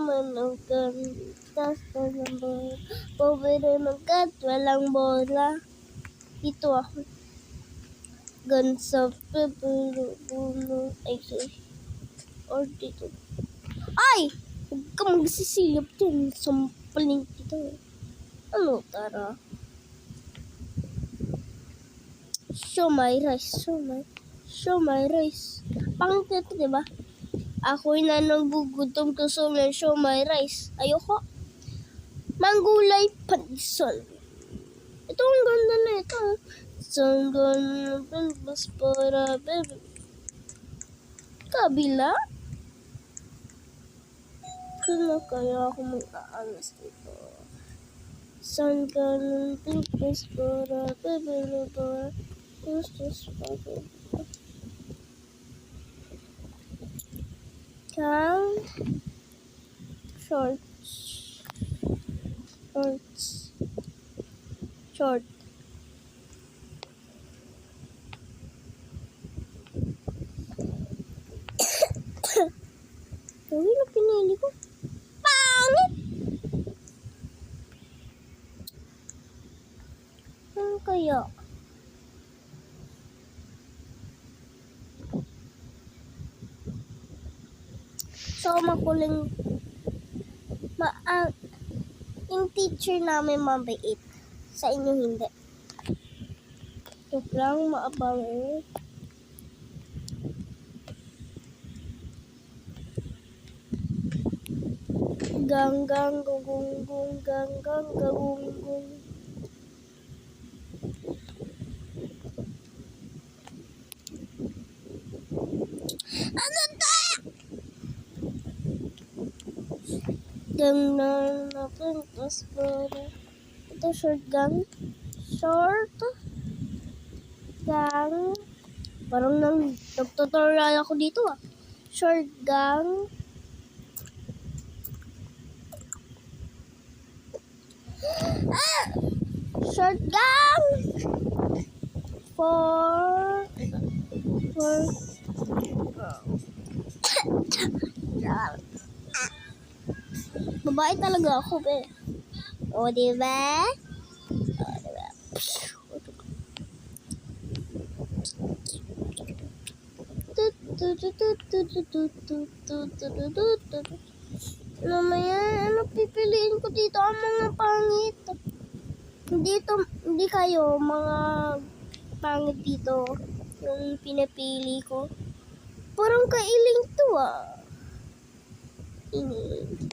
naman ang kantas ng bola. Pobre magkat, walang bola. Dito ako. Gansa pulo. Ay, sorry. Or dito. Ay! Huwag ka magsisilip din. Sampaling kita. Ano, tara? Show my rice. Pangit na ito, diba? Ako'y na nagugutom to show my rice. Ayoko. Manggulay pandesal. Ito ang ganda na ito. Sanggan mas para bebe. Kabila? Kaya kaya ako mag-aangas dito. Sanggan mas para bebe. Kang short. Gawin na pinili ko. Pangit! Ano kaya? So, makuling yung teacher namin mabait. Sa inyo hindi. Joke lang, maabang eh. Ganggang gagunggong. Ano to? Ganggang napuntas para. Ito short gang. Parang nag-tutorial ako dito ah. Short gang. Short gang. For babae talaga ako, be. O, diba? Namaya, ano pipiliin ko dito? Ang mga pangit. Hindi kayo mga pangit dito yung pinapili ko. Parang kailing to ah. Ini.